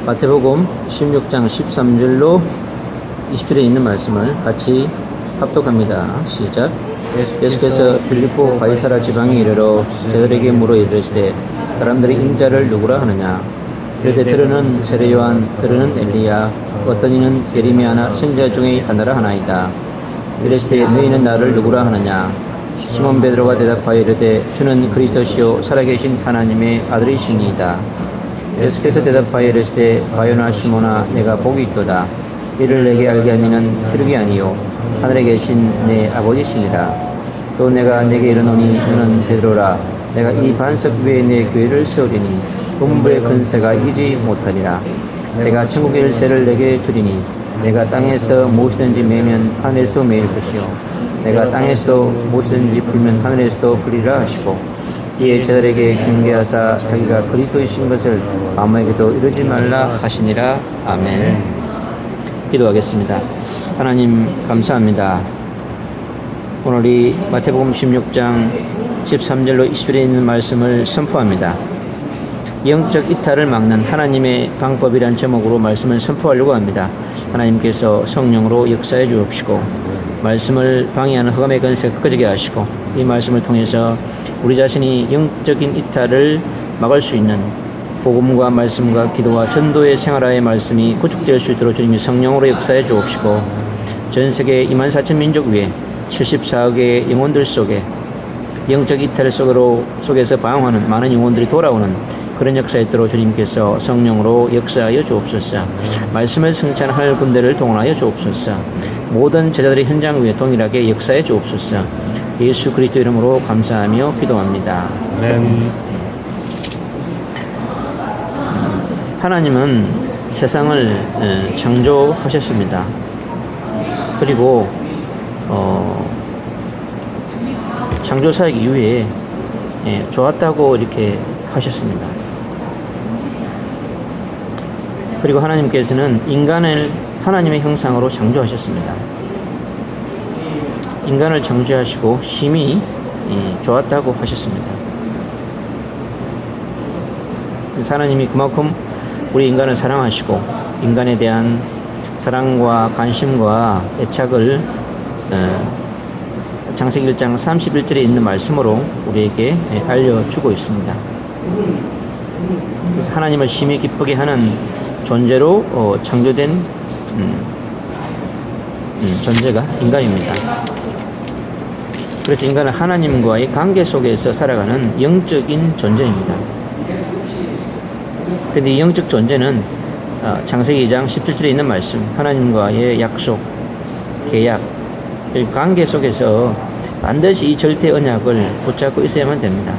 마태복음 16장 13절로 20절에 있는 말씀을 같이 합독합니다. 시작. 예수께서 빌립보 가이사라 지방에 이르러 제자들에게 물어 이르시되 사람들이 인자를 누구라 하느냐. 이르되 들으는 세례 요한, 들으는 엘리야, 어떤 이는 예레미야나 선지자 중에 하나라 하나이다. 이르시되 너희는 나를 누구라 하느냐. 시몬 베드로가 대답하여 이르되 주는 그리스도시요 살아계신 하나님의 아들이시니이다. 예수께서 대답하여 이르시되 바요나 시몬아 내가 복이 있도다. 이를 내게 알게 하는 이는 혈육이 아니요 하늘에 계신 내 아버지시니라. 또 내가 내게 이르노니 너는 베드로라. 내가 이 반석 위에 내 교회를 세우리니 음부의 근세가 이기지 못하리라. 내가 천국의 열쇠를 내게 주리니 내가 땅에서 무엇이든지 매면 하늘에서도 매일 것이요 내가 땅에서도 무엇이든지 풀면 하늘에서도 풀리라 하시고 이에 제자들에게 경계하사 자기가 그리스도이신 것을 아무에게도 이루지 말라 하시니라. 아멘. 기도하겠습니다. 하나님 감사합니다. 오늘 이 마태복음 16장 13절로 20절에 있는 말씀을 선포합니다. 영적 이탈을 막는 하나님의 방법이란 제목으로 말씀을 선포하려고 합니다. 하나님께서 성령으로 역사해 주옵시고 말씀을 방해하는 흑암의 권세가 꺼지게 하시고 이 말씀을 통해서 우리 자신이 영적인 이탈을 막을 수 있는 복음과 말씀과 기도와 전도의 생활화의 말씀이 구축될 수 있도록 주님이 성령으로 역사해 주옵시고 전 세계 24,000 민족 위에 74억의 영혼들 속에 영적 이탈 속에서 방황하는 많은 영혼들이 돌아오는 그런 역사에 있도록 주님께서 성령으로 역사하여 주옵소서. 말씀을 성찬할 군대를 동원하여 주옵소서. 모든 제자들의 현장 위에 동일하게 역사해 주옵소서. 예수 그리스도 이름으로 감사하며 기도합니다. 아멘. 하나님은 세상을 창조하셨습니다. 그리고 창조사역 이후에 좋았다고 이렇게 하셨습니다. 그리고 하나님께서는 인간을 하나님의 형상으로 창조하셨습니다. 인간을 창조하시고 심히 좋았다고 하셨습니다. 그래서 하나님이 그만큼 우리 인간을 사랑하시고 인간에 대한 사랑과 관심과 애착을 창세기 1장 31절에 있는 말씀으로 우리에게 알려주고 있습니다. 그래서 하나님을 심히 기쁘게 하는 존재로 창조된 존재가 인간입니다. 그래서 인간은 하나님과의 관계 속에서 살아가는 영적인 존재입니다. 그런데 이 영적 존재는 창세기 2장 17절에 있는 말씀, 하나님과의 약속, 계약, 관계 속에서 반드시 이 절대 언약을 붙잡고 있어야만 됩니다.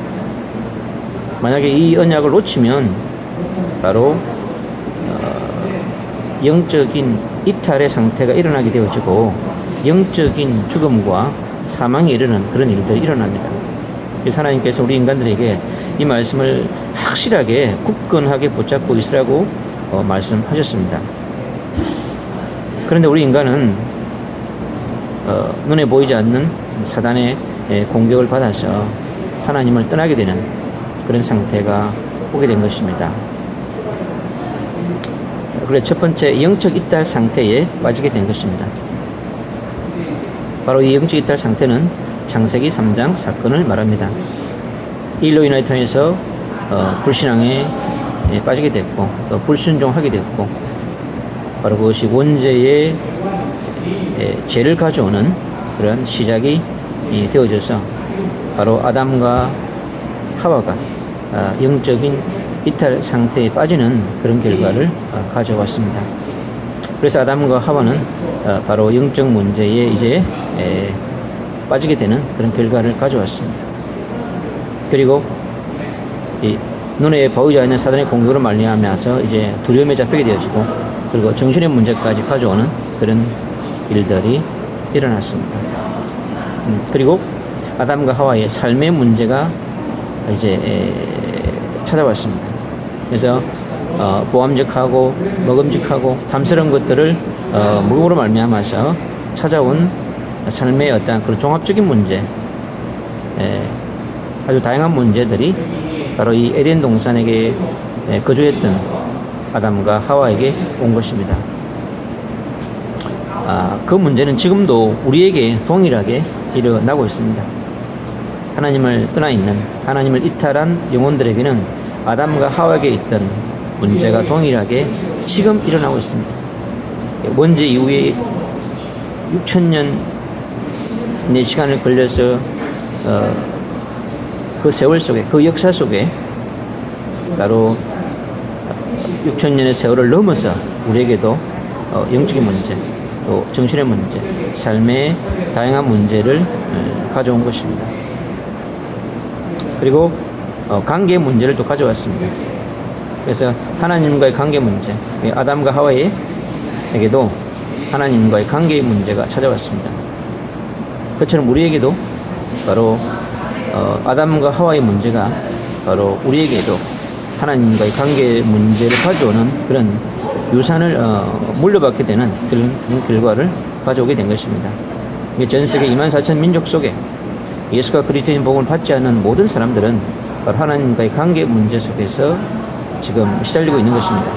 만약에 이 언약을 놓치면 바로 영적인 이탈의 상태가 일어나게 되어지고 영적인 죽음과 사망에 이르는 그런 일들이 일어납니다. 그래서 하나님께서 우리 인간들에게 이 말씀을 확실하게 굳건하게 붙잡고 있으라고 말씀하셨습니다. 그런데 우리 인간은 눈에 보이지 않는 사단의 공격을 받아서 하나님을 떠나게 되는 그런 상태가 오게 된 것입니다. 그래서 첫 번째 영적 이탈 상태에 빠지게 된 것입니다. 바로 이 영적 이탈 상태는 창세기 3장 사건을 말합니다. 이 일로 인하여서 불신앙에 빠지게 됐고 또 불순종하게 됐고 바로 그것이 원죄의 죄를 가져오는 그런 시작이 되어져서 바로 아담과 하와가 영적인 이탈 상태에 빠지는 그런 결과를 가져왔습니다. 그래서 아담과 하와는 바로 영적 문제에 이제 빠지게 되는 그런 결과를 가져왔습니다. 그리고 이 눈에 보이지 않는 사단의 공격으로 말미암아서 이제 두려움에 잡히게 되어지고 그리고 정신의 문제까지 가져오는 그런 일들이 일어났습니다. 그리고 아담과 하와의 삶의 문제가 이제 찾아왔습니다. 그래서 보암직하고 먹음직하고 탐스러운 것들을 먹음으로 말미암아서 찾아온 삶의 어떤 그런 종합적인 문제, 아주 다양한 문제들이 바로 이 에덴 동산에게 거주했던 아담과 하와에게 온 것입니다. 그 문제는 지금도 우리에게 동일하게 일어나고 있습니다. 하나님을 떠나 있는, 하나님을 이탈한 영혼들에게는 아담과 하와에게 있던 문제가 동일하게 지금 일어나고 있습니다. 먼저 이후에 6,000년의 시간을 걸려서 그 세월 속에, 그 역사 속에 바로 6,000년의 세월을 넘어서 우리에게도 영적인 문제, 또 정신의 문제, 삶의 다양한 문제를 가져온 것입니다. 그리고 관계 문제를 또 가져왔습니다. 그래서 하나님과의 관계 문제, 아담과 하와에게도 하나님과의 관계의 문제가 찾아왔습니다. 그처럼 우리에게도 바로 아담과 하와의 문제가 바로 우리에게도 하나님과의 관계 문제를 가져오는 그런 유산을 물려받게 되는 그런 결과를 가져오게 된 것입니다. 전 세계 24,000 민족 속에 예수가 그리스도인 복음을 받지 않는 모든 사람들은 바로 하나님과의 관계 문제 속에서 지금 시달리고 있는 것입니다.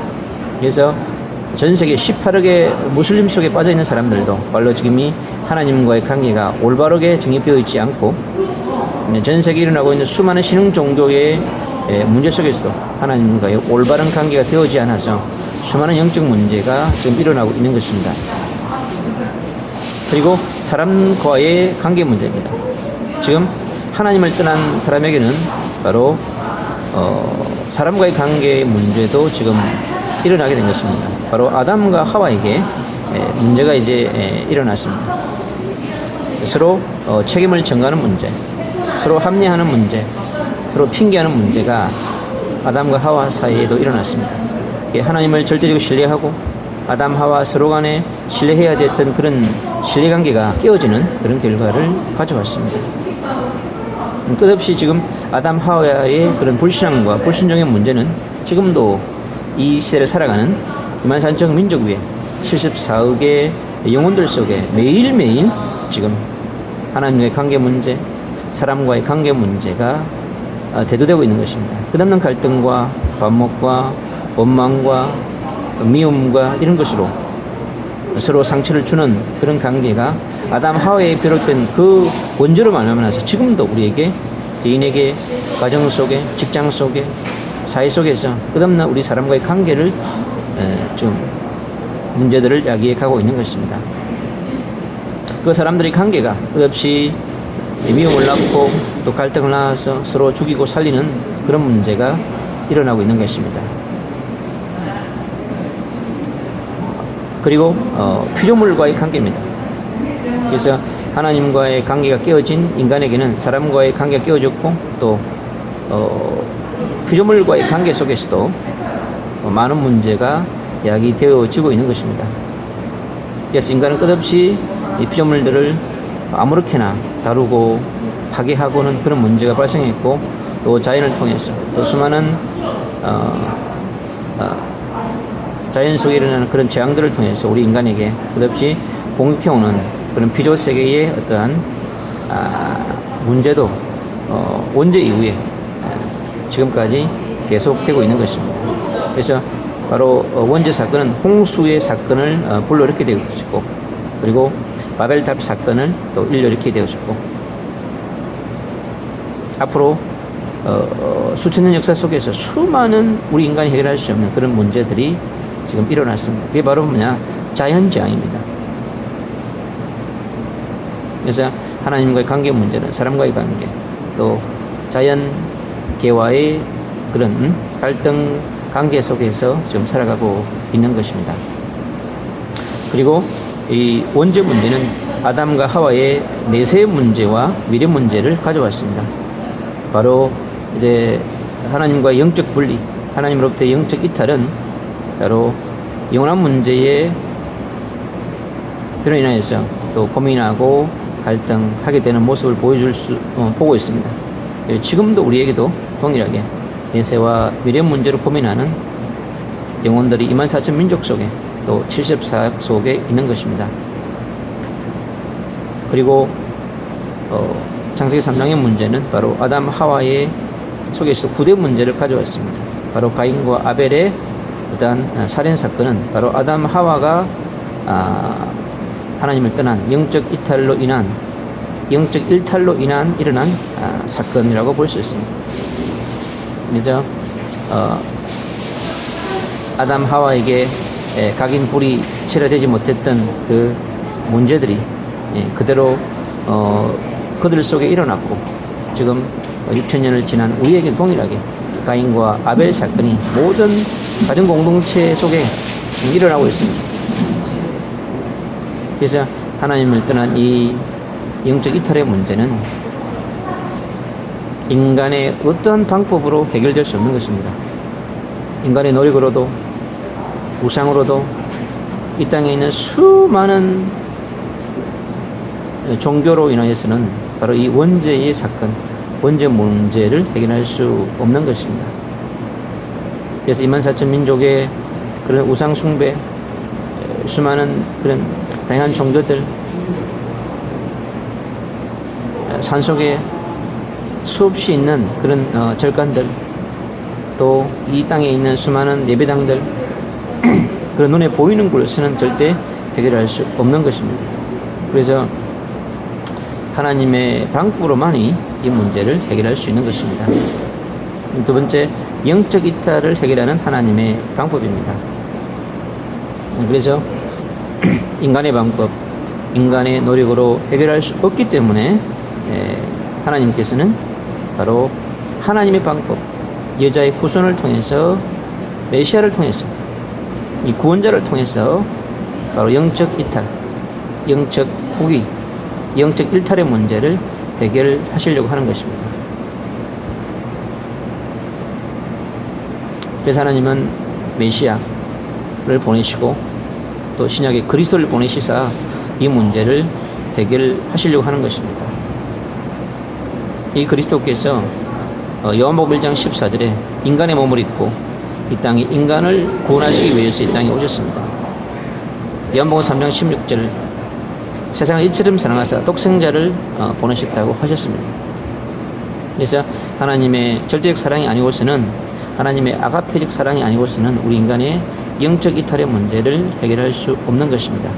그래서 전 세계 18억의 무슬림 속에 빠져 있는 사람들도 바로 지금 이 하나님과의 관계가 올바르게 정립되어 있지 않고 전 세계에 일어나고 있는 수많은 신흥 종교의 문제 속에서도 하나님과의 올바른 관계가 되어지지 않아서 수많은 영적 문제가 지금 일어나고 있는 것입니다. 그리고 사람과의 관계 문제입니다. 지금 하나님을 떠난 사람에게는 바로 사람과의 관계의 문제도 지금 일어나게 된 것입니다. 바로 아담과 하와에게 문제가 이제 일어났습니다. 서로 책임을 전가하는 문제, 서로 합리하는 문제, 서로 핑계하는 문제가 아담과 하와 사이에도 일어났습니다. 하나님을 절대적으로 신뢰하고 아담, 하와 서로 간에 신뢰해야 됐던 그런 신뢰관계가 깨어지는 그런 결과를 가져왔습니다. 끝없이 지금 아담, 하와의 그런 불신앙과 불순종의 문제는 지금도 이 시대를 살아가는 24,000 민족 위에 74억의 영혼들 속에 매일매일 지금 하나님과의 관계 문제, 사람과의 관계 문제가 대두되고 있는 것입니다. 끝없는 갈등과 반목과 원망과 미움과 이런 것으로 서로 상처를 주는 그런 관계가 아담 하와에 비롯된 그 원조로 말미암아서 지금도 우리에게, 개인에게, 가정 속에, 직장 속에, 사회 속에서 끝없는 우리 사람과의 관계를 좀 문제들을 야기해가고 있는 것입니다. 그 사람들의 관계가 끝없이 미움을 낳고 또 갈등을 낳아서 서로 죽이고 살리는 그런 문제가 일어나고 있는 것입니다. 그리고 피조물과의 관계입니다. 그래서 하나님과의 관계가 깨어진 인간에게는 사람과의 관계가 깨어졌고 또 피조물과의 관계 속에서도 많은 문제가 야기되어지고 있는 것입니다. 그래서 인간은 끝없이 이 피조물들을 아무렇게나 다루고 파괴하고는 그런 문제가 발생했고 또 자연을 통해서 또 수많은 자연 속에 일어나는 그런 재앙들을 통해서 우리 인간에게 끝없이 공격해오는 그런 피조 세계의 어떠한 문제도 원죄 이후에 지금까지 계속되고 있는 것입니다. 그래서 바로 원죄 사건은 홍수의 사건을 불러일으키게 되었고 그리고 바벨탑 사건을 또 일으키게 되었고 앞으로 수천 년 역사 속에서 수많은 우리 인간이 해결할 수 없는 그런 문제들이 지금 일어났습니다. 그게 바로 뭐냐? 자연재앙입니다. 그래서 하나님과의 관계 문제는 사람과의 관계, 또 자연계와의 그런 갈등 관계 속에서 지금 살아가고 있는 것입니다. 그리고 이 원죄 문제는 아담과 하와의 내세 문제와 미래 문제를 가져왔습니다. 바로 이제 하나님과 영적 분리, 하나님으로부터의 영적 이탈은 바로 영원한 문제에 그로 인하여서 또 고민하고 갈등하게 되는 모습을 보고 있습니다. 지금도 우리에게도 동일하게 내세와 미래 문제로 고민하는 영혼들이 24,000 민족 속에 또 74억 속에 있는 것입니다. 그리고 창세기 3장의 문제는 바로 아담 하와의 속에서 9대 문제를 가져왔습니다. 바로 가인과 아벨의 어떠한 살인 사건은 바로 아담 하와가 하나님을 떠난 영적 이탈로 인한 영적 일탈로 인한 일어난 사건이라고 볼 수 있습니다. 그래서 아담 하와에게 각인 불이 체결되지 못했던 그 문제들이 그대로 그들 속에 일어났고 지금 6,000년을 지난 우리에게 동일하게 가인과 아벨 사건이 모든 가정 공동체 속에 일어나고 있습니다. 그래서 하나님을 떠난 이 영적 이탈의 문제는 인간의 어떠한 방법으로 해결될 수 없는 것입니다. 인간의 노력으로도 우상으로도 이 땅에 있는 수많은 종교로 인하여서는 바로 이 원죄의 사건, 원죄 문제를 해결할 수 없는 것입니다. 그래서 24,000 민족의 그런 우상 숭배, 수많은 그런 다양한 종교들, 산속에 수없이 있는 그런 절간들, 또 이 땅에 있는 수많은 예배당들, 그런 눈에 보이는 것으로는 절대 해결할 수 없는 것입니다. 그래서 하나님의 방법으로만이 이 문제를 해결할 수 있는 것입니다. 두 번째, 영적 이탈을 해결하는 하나님의 방법입니다. 그래서 인간의 방법, 인간의 노력으로 해결할 수 없기 때문에 하나님께서는 바로 하나님의 방법, 여자의 후손을 통해서 메시아를 통해서 이 구원자를 통해서 바로 영적 이탈, 영적 포기, 영적 일탈의 문제를 해결하시려고 하는 것입니다. 그래서 하나님은 메시아를 보내시고 또 신약의 그리스도를 보내시사 이 문제를 해결하시려고 하는 것입니다. 이 그리스도께서 요한복음 1장 14절에 인간의 몸을 입고 이 땅에 인간을 구원하시기 위해서 이 땅에 오셨습니다. 요한복음 3장 16절 세상을 일처럼 사랑하사 독생자를 보내셨다고 하셨습니다. 그래서 하나님의 절대적 사랑이 아니고서는 하나님의 아가페적 사랑이 아니고서는 우리 인간의 영적 이탈의 문제를 해결할 수 없는 것입니다.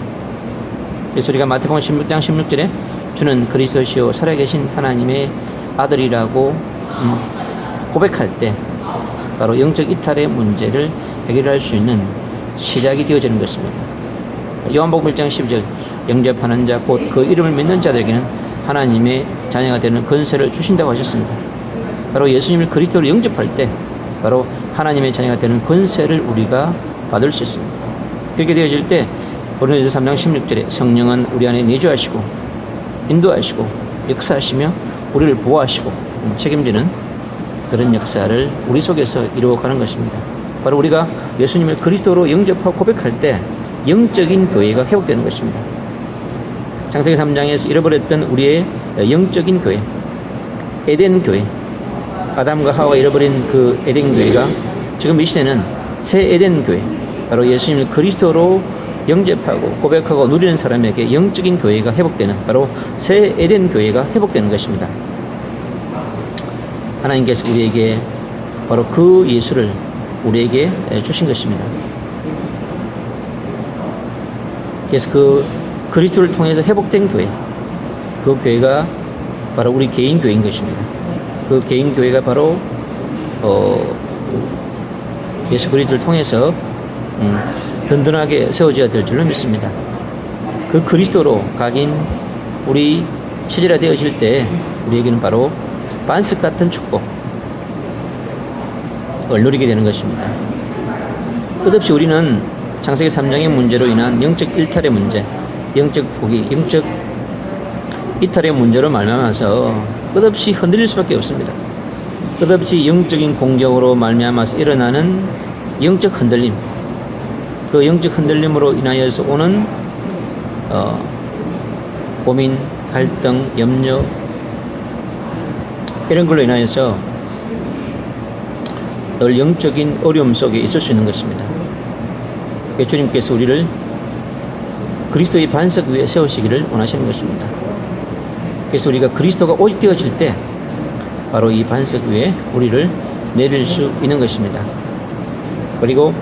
그래서 우리가 마태복음 16장 16절에 주는 그리스도시요 살아계신 하나님의 아들이라고 고백할 때 바로 영적 이탈의 문제를 해결할 수 있는 시작이 되어지는 것입니다. 요한복음 1장 12절 영접하는 자 곧 그 이름을 믿는 자들에게는 하나님의 자녀가 되는 권세를 주신다고 하셨습니다. 바로 예수님을 그리스도로 영접할 때 바로 하나님의 자녀가 되는 권세를 우리가 받을 수 있습니다. 그렇게 되어질 때 고린도서 3장 16절에 성령은 우리 안에 내주하시고 인도하시고 역사하시며 우리를 보호하시고 책임지는 그런 역사를 우리 속에서 이루어가는 것입니다. 바로 우리가 예수님을 그리스도로 영접하고 고백할 때 영적인 교회가 회복되는 것입니다. 창세기 3장에서 잃어버렸던 우리의 영적인 교회, 에덴 교회, 아담과 하와가 잃어버린 그 에덴 교회가 지금 이 시대는 새 에덴 교회, 바로 예수님을 그리스도로 영접하고 고백하고 누리는 사람에게 영적인 교회가 회복되는 바로 새 에덴 교회가 회복되는 것입니다. 하나님께서 우리에게 바로 그 예수를 우리에게 주신 것입니다. 그래서 그 그리스도를 통해서 회복된 교회, 그 교회가 바로 우리 개인 교회인 것입니다. 그 개인 교회가 바로 예수 그리스도를 통해서 든든하게 세워져야 될 줄로 믿습니다. 그 그리스도로 각인 우리 체질화 되어질 때 우리에게는 바로 반석 같은 축복을 누리게 되는 것입니다. 끝없이 우리는 창세기 3장의 문제로 인한 영적 일탈의 문제, 영적 포기, 영적 이탈의 문제로 말미암아서 끝없이 흔들릴 수밖에 없습니다. 끝없이 영적인 공격으로 말미암아서 일어나는 영적 흔들림, 그 영적 흔들림으로 인하여서 오는 고민, 갈등, 염려 이런 걸로 인하여서 늘 영적인 어려움 속에 있을 수 있는 것입니다. 주님께서 우리를 그리스도의 반석 위에 세우시기를 원하시는 것입니다. 그래서 우리가 그리스도가 오직 되어질 때 바로 이 반석 위에 우리를 내릴 수 있는 것입니다. 그리고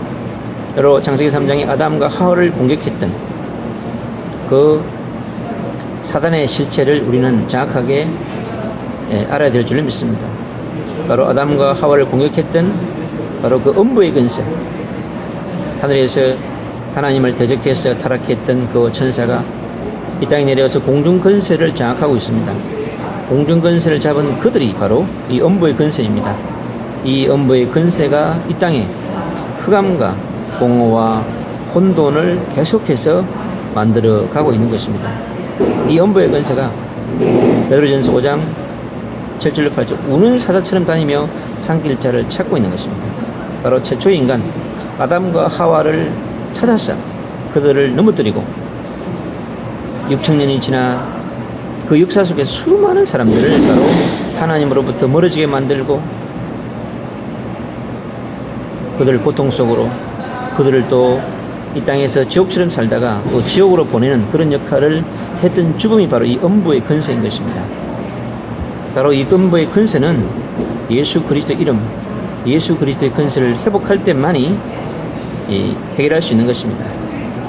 여러 창세기 3장에 아담과 하와를 공격했던 그 사단의 실체를 우리는 정확하게 알아야 될 줄을 믿습니다. 바로 아담과 하와를 공격했던 바로 그 음부의 근세, 하늘에서 하나님을 대적해서 타락했던 그 천사가 이 땅에 내려와서 공중 근세를 장악하고 있습니다. 공중 근세를 잡은 그들이 바로 이 음부의 근세입니다. 이 음부의 근세가 이 땅에 흑암과 공허와 혼돈을 계속해서 만들어 가고 있는 것입니다. 이 음부의 근세가 베드로전서 5장 7절로 8절 우는 사자처럼 다니며 산길자를 찾고 있는 것입니다. 바로 최초의 인간 아담과 하와를 찾아서 그들을 넘어뜨리고 6천년이 지나 그 역사 속에 수많은 사람들을 바로 하나님으로부터 멀어지게 만들고 그들을 고통 속으로 그들을 또 이 땅에서 지옥처럼 살다가 또 지옥으로 보내는 그런 역할을 했던 죽음이 바로 이 음부의 근세인 것입니다. 바로 이 음부의 근세는 예수 그리스도 이름, 예수 그리스도의 근세를 회복할 때만이 해결할 수 있는 것입니다.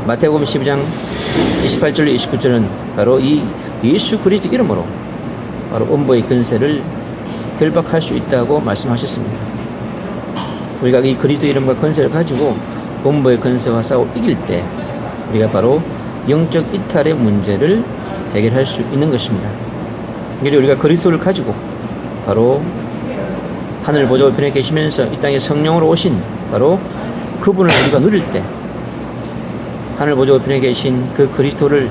마태복음 12장 28절로 29절은 바로 이 예수 그리스도 이름으로 바로 음부의 근세를 결박할 수 있다고 말씀하셨습니다. 우리가 이 그리스도 이름과 근세를 가지고 음부의 근세와 싸워 이길 때 우리가 바로 영적 이탈의 문제를 해결할 수 있는 것입니다. 그래서 우리가 그리스도를 가지고 바로 하늘 보좌 우편에 계시면서 이 땅에 성령으로 오신 바로 그분을 우리가 누릴 때 하늘 보좌 우편에 계신 그 그리스도를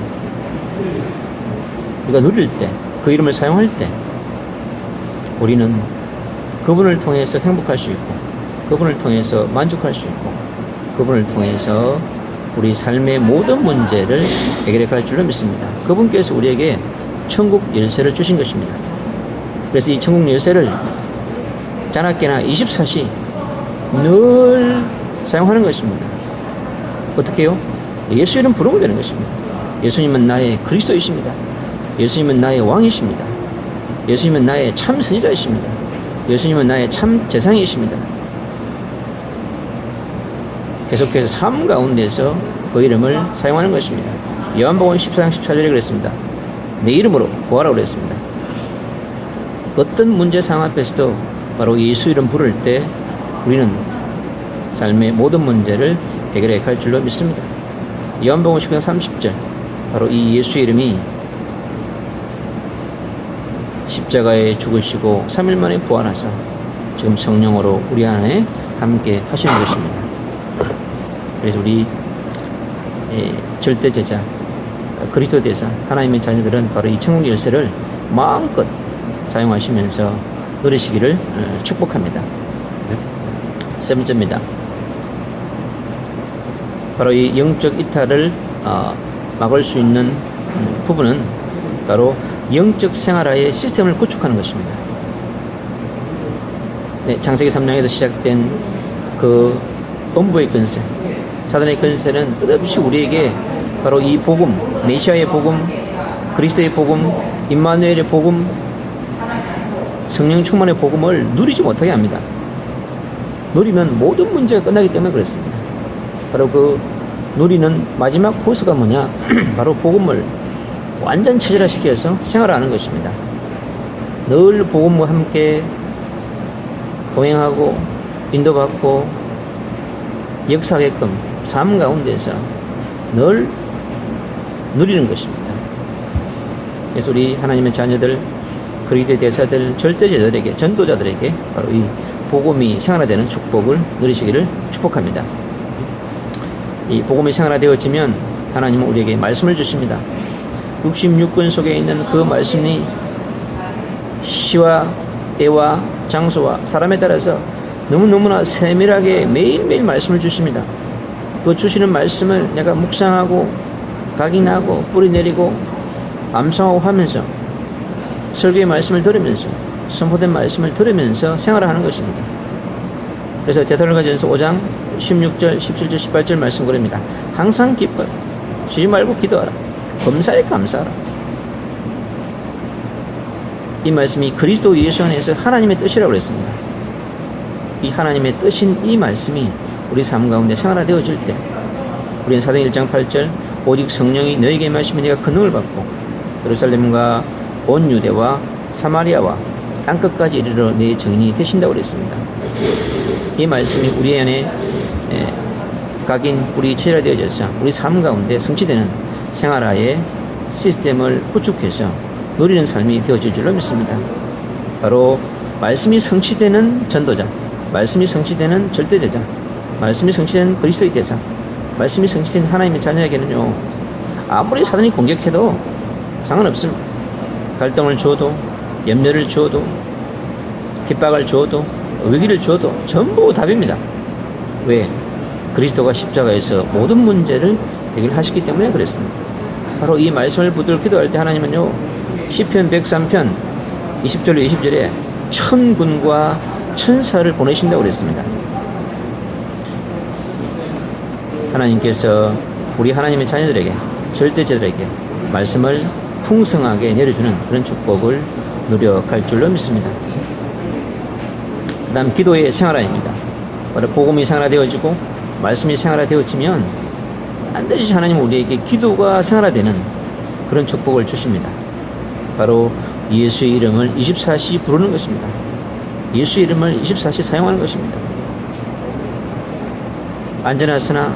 우리가 누릴 때 그 이름을 사용할 때 우리는 그분을 통해서 행복할 수 있고 그분을 통해서 만족할 수 있고 그분을 통해서 우리 삶의 모든 문제를 해결해 갈 줄로 믿습니다. 그분께서 우리에게 천국 열쇠를 주신 것입니다. 그래서 이 천국 열쇠를 자나깨나 24시 늘 사용하는 것입니다. 어떻게 해요? 예수 이름 부르면 되는 것입니다. 예수님은 나의 그리스도이십니다. 예수님은 나의 왕이십니다. 예수님은 나의 참 선지자이십니다. 예수님은 나의 참 재상이십니다. 계속해서 삶 가운데서 그 이름을 사용하는 것입니다. 요한복음 14장 14절에 그랬습니다. 내 이름으로 구하라고 그랬습니다. 어떤 문제 상황 앞에서도 바로 예수 이름 부를 때 우리는 삶의 모든 문제를 해결해 갈 줄로 믿습니다. 요한복음 19장 30절 바로 이 예수 이름이 십자가에 죽으시고 3일 만에 부활하사 지금 성령으로 우리 안에 함께 하시는 것입니다. 그래서 우리 절대 제자 그리스도 대사 하나님의 자녀들은 바로 이 천국 열쇠를 마음껏 사용하시면서 누리시기를 축복합니다. 세 번째입니다. 바로 이 영적 이탈을 막을 수 있는 부분은 바로 영적 생활화의 시스템을 구축하는 것입니다. 네, 창세기 3장에서 시작된 그 음부의 근세, 사단의 근세는 끝없이 우리에게 바로 이 복음, 메시아의 복음, 그리스도의 복음, 임마누엘의 복음, 성령 충만의 복음을 누리지 못하게 합니다. 누리면 모든 문제가 끝나기 때문에 그렇습니다. 바로 그 누리는 마지막 코스가 뭐냐? 바로 복음을 완전 체질화시켜서 생활하는 것입니다. 늘 복음과 함께 동행하고 인도받고 역사하게끔 삶 가운데서 늘 누리는 것입니다. 그래서 우리 하나님의 자녀들, 그리스도의 대사들, 절대제자들에게, 전도자들에게 바로 이 복음이 생활화되는 축복을 누리시기를 축복합니다. 이 복음이 생활화되어지면 하나님은 우리에게 말씀을 주십니다. 66권 속에 있는 그 말씀이 시와 때와 장소와 사람에 따라서 너무너무나 세밀하게 매일매일 말씀을 주십니다. 그 주시는 말씀을 내가 묵상하고 각인하고 뿌리내리고 암송하고 하면서 설교의 말씀을 들으면서 선포된 말씀을 들으면서 생활하는 것입니다. 그래서 데살로니가전서 5장 16절, 17절, 18절 말씀 그럽니다. 항상 기뻐라. 쉬지 말고 기도하라. 범사에 감사하라. 이 말씀이 그리스도 예수 안에서 하나님의 뜻이라고 그랬습니다. 이 하나님의 뜻인 이 말씀이 우리 삶 가운데 생활화되어질 때 우리는 사도행 1장 8절 오직 성령이 너에게 임하시면 네가 큰 능을 받고 예루살렘과 온 유대와 사마리아와 땅끝까지 이르러 내 증인이 되신다고 그랬습니다. 이 말씀이 우리 안에 각인 우리 체질화되어져서 우리 삶 가운데 성취되는 생활화의 시스템을 구축해서 누리는 삶이 되어질 줄로 믿습니다. 바로 말씀이 성취되는 전도자, 말씀이 성취되는 절대제자, 말씀이 성취된 그리스도의 대사, 말씀이 성취된 하나님의 자녀에게는요, 아무리 사단이 공격해도 상관없습니다. 갈등을 주어도, 염려를 주어도, 핍박을 주어도, 위기를 주어도 전부 답입니다. 왜? 그리스도가 십자가에서 모든 문제를 해결하셨기 때문에 그랬습니다. 바로 이 말씀을 붙들고 기도할 때 하나님은요, 시편 103편 20절로 20절에 천군과 천사를 보내신다고 그랬습니다. 하나님께서 우리 하나님의 자녀들에게, 절대자들에게 말씀을 풍성하게 내려주는 그런 축복을 누려갈 줄로 믿습니다. 그 다음 기도의 생활화입니다. 바로 복음이 생활화되어지고 말씀이 생활화되어지면 반드시 하나님은 우리에게 기도가 생활화되는 그런 축복을 주십니다. 바로 예수의 이름을 24시 부르는 것입니다. 예수의 이름을 24시 사용하는 것입니다. 안전하으나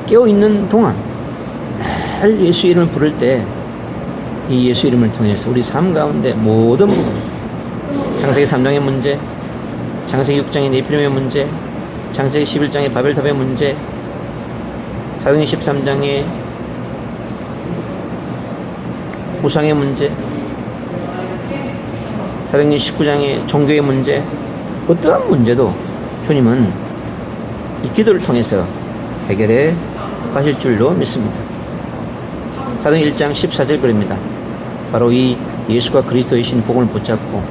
깨어있는 동안 늘 예수의 이름을 부를 때 이 예수 이름을 통해서 우리 삶 가운데 모든 부분, 창세기 3장의 문제, 창세기 6장의 네피림의 문제, 창세기 11장의 바벨탑의 문제, 사도행 13장의 우상의 문제, 사도행 19장의 종교의 문제, 어떠한 문제도 주님은 이 기도를 통해서 해결해 가실 줄로 믿습니다. 사도행 1장 14절 글입니다. 바로 이 예수가 그리스도이신 복음을 붙잡고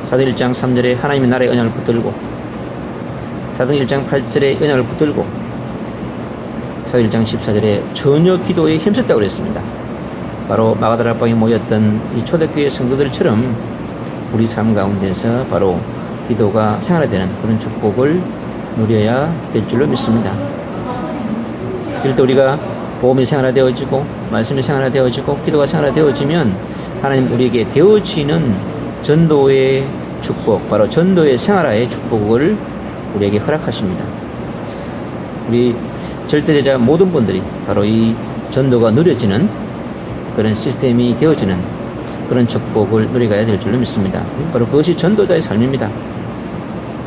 사도행 1장 3절에 하나님의 나라의 언약을 붙들고 사도행 1장 8절에 언약을 붙들고 사도행 1장 14절에 전혀 기도에 힘썼다고 그랬습니다. 바로 마가다락방에 모였던 이 초대교회 성도들처럼 우리 삶 가운데서 바로 기도가 생활화되는 그런 축복을 누려야 될 줄로 믿습니다. 그럴 때 우리가 복음이 생활화되어지고 말씀이 생활화되어지고 기도가 생활화되어지면 하나님 우리에게 되어지는 전도의 축복, 바로 전도의 생활화의 축복을 우리에게 허락하십니다. 우리 절대제자 모든 분들이 바로 이 전도가 누려지는 그런 시스템이 되어지는 그런 축복을 누려가야 될 줄로 믿습니다. 바로 그것이 전도자의 삶입니다.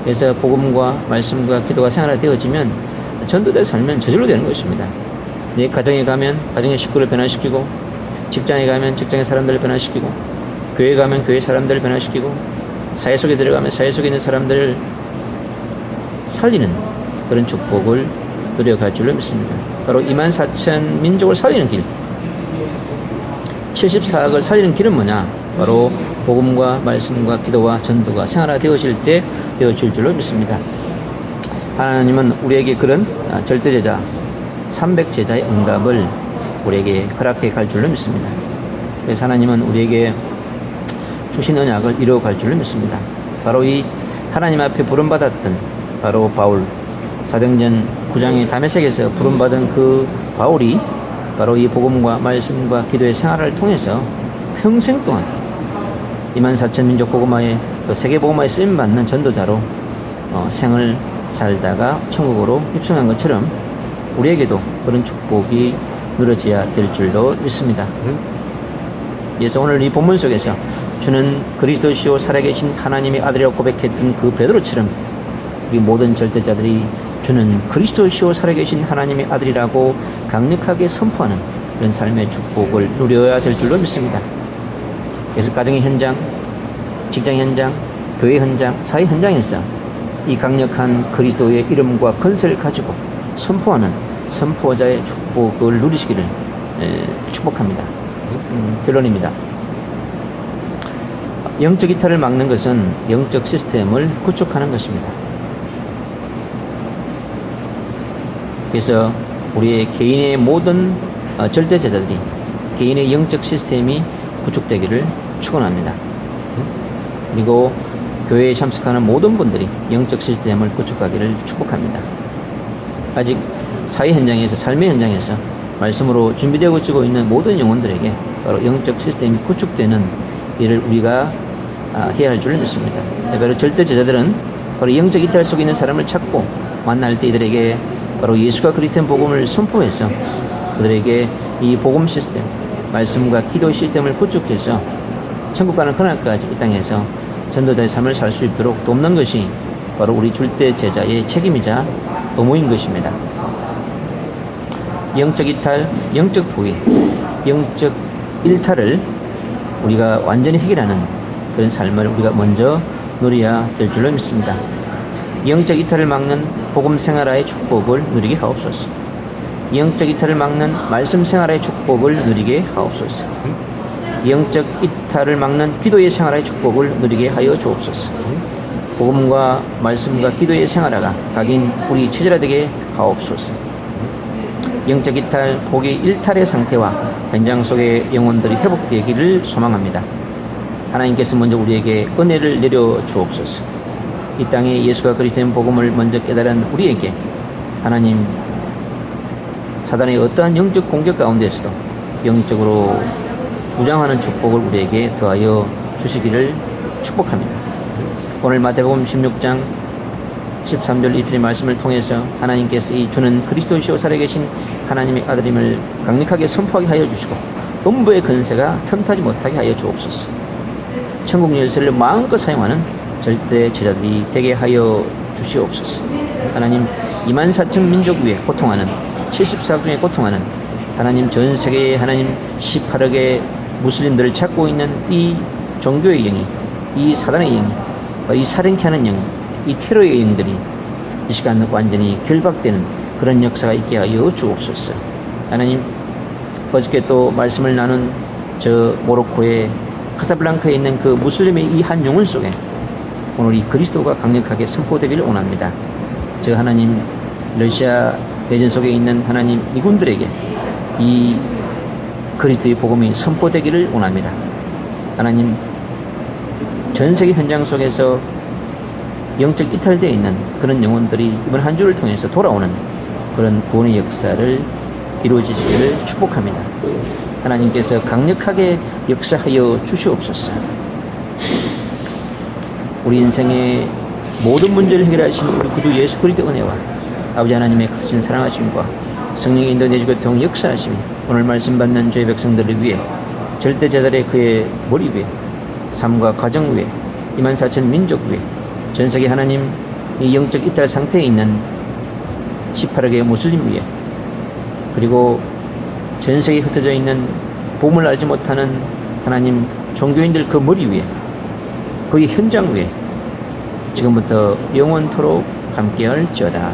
그래서 복음과 말씀과 기도가 생활화되어지면 전도자의 삶은 저절로 되는 것입니다. 내 가정에 가면 가정의 식구를 변화시키고, 직장에 가면 직장의 사람들을 변화시키고, 교회에 가면 교회 사람들을 변화시키고, 사회 속에 들어가면 사회 속에 있는 사람들을 살리는 그런 축복을 누려갈 줄로 믿습니다. 바로 24,000 민족을 살리는 길, 74억을 살리는 길은 뭐냐? 바로 복음과 말씀과 기도와 전도가 생활화되어질 때 되어질 줄로 믿습니다. 하나님은 우리에게 그런 절대제자 300제자의 응답을 우리에게 허락해 갈 줄로 믿습니다. 그래서 하나님은 우리에게 주신 언약을 이루어 갈 줄로 믿습니다. 바로 이 하나님 앞에 부름받았던 바로 바울, 사도행전 9장의 다메섹에서 부름받은 그 바울이 바로 이 복음과 말씀과 기도의 생활을 통해서 평생 동안 24,000 민족 복음화의 세계 복음화에 쓰임받는 전도자로 생을 살다가 천국으로 입성한 것처럼 우리에게도 그런 축복이 누려져야 될 줄로 믿습니다. 그래서 오늘 이 본문 속에서 주는 그리스도시요 살아계신 하나님의 아들이라고 고백했던 그 베드로처럼 우리 모든 절대자들이 주는 그리스도시요 살아계신 하나님의 아들이라고 강력하게 선포하는 그런 삶의 축복을 누려야 될 줄로 믿습니다. 그래서 가정의 현장, 직장 현장, 교회 현장, 사회 현장에서 이 강력한 그리스도의 이름과 건설을 가지고 선포하는 선포자의 축복을 누리시기를 축복합니다. 결론입니다. 영적 이탈을 막는 것은 영적 시스템을 구축하는 것입니다. 그래서 우리의 개인의 모든 절대제자들이 개인의 영적 시스템이 구축되기를 축원합니다. 그리고 교회에 참석하는 모든 분들이 영적 시스템을 구축하기를 축복합니다. 아직 사회 현장에서, 삶의 현장에서 말씀으로 준비되고 있는 모든 영혼들에게 바로 영적 시스템이 구축되는 일을 우리가 해야 할 줄 믿습니다. 바로 절대 제자들은 바로 영적 이탈 속에 있는 사람을 찾고 만날 때 이들에게 바로 예수가 그리스도인 복음을 선포해서 그들에게 이 복음 시스템, 말씀과 기도 시스템을 구축해서 천국 가는 그날까지 이 땅에서 전도자의 삶을 살 수 있도록 돕는 것이 바로 우리 줄대 제자의 책임이자 의무인 것입니다. 영적 이탈, 영적 포위, 영적 일탈을 우리가 완전히 해결하는 그런 삶을 우리가 먼저 누려야 될 줄로 믿습니다. 영적 이탈을 막는 복음 생활화의 축복을 누리게 하옵소서. 영적 이탈을 막는 말씀 생활화의 축복을 누리게 하옵소서. 영적 이탈을 막는 기도의 생활화의 축복을 누리게 하여 주옵소서. 복음과 말씀과 기도의 생활화가 각인 우리 체질화되게 하옵소서. 영적 이탈, 복의 일탈의 상태와 현장 속의 영혼들이 회복되기를 소망합니다. 하나님께서 먼저 우리에게 은혜를 내려 주옵소서. 이 땅에 예수가 그리스도인 복음을 먼저 깨달은 우리에게 하나님 사단의 어떠한 영적 공격 가운데서도 영적으로 무장하는 축복을 우리에게 더하여 주시기를 축복합니다. 오늘 마태복음 16장 13절 20절의 말씀을 통해서 하나님께서 이 주는 그리스도시요 살아계신 하나님의 아들임을 강력하게 선포하게 하여 주시고 음부의 근세가 틈타지 못하게 하여 주옵소서. 천국 열쇠를 마음껏 사용하는 절대 제자들이 되게 하여 주시옵소서. 하나님 24,000 민족 위에 고통하는 74국 중에 고통하는 하나님 전 세계의 하나님 18억의 무슬림들을 찾고 있는 이 종교의 영이, 이 사단의 영이, 이 살인케 하는 영이, 이 테러의 영들이 이 시간 완전히 결박되는 그런 역사가 있게 하여 주옵소서. 하나님 어저께 또 말씀을 나눈 저 모로코의 카사블랑카에 있는 그 무슬림의 이 한 영혼 속에 오늘 이 그리스도가 강력하게 선포되기를 원합니다. 저 하나님 러시아 내전 속에 있는 하나님 이군들에게 이 그리스도의 복음이 선포되기를 원합니다. 하나님 전 세계 현장 속에서 영적 이탈되어 있는 그런 영혼들이 이번 한 주를 통해서 돌아오는 그런 구원의 역사를 이루어지시기를 축복합니다. 하나님께서 강력하게 역사하여 주시옵소서. 우리 인생의 모든 문제를 해결하신 우리 구주 예수 그리스도 은혜와 아버지 하나님의 크신 사랑하심과 성령의 인도 내주 교통 역사하심이 오늘 말씀 받는 주의 백성들을 위해 절대 제자들의 그의 머리 위에 삶과 가정 위에 24,000 민족 위에 전 세계 하나님 이 영적 이탈 상태에 있는 18억의 무슬림 위에 그리고 전 세계에 흩어져 있는 복음을 알지 못하는 하나님 종교인들 그 머리 위에 그의 현장 위에 지금부터 영원토록 함께할지어다.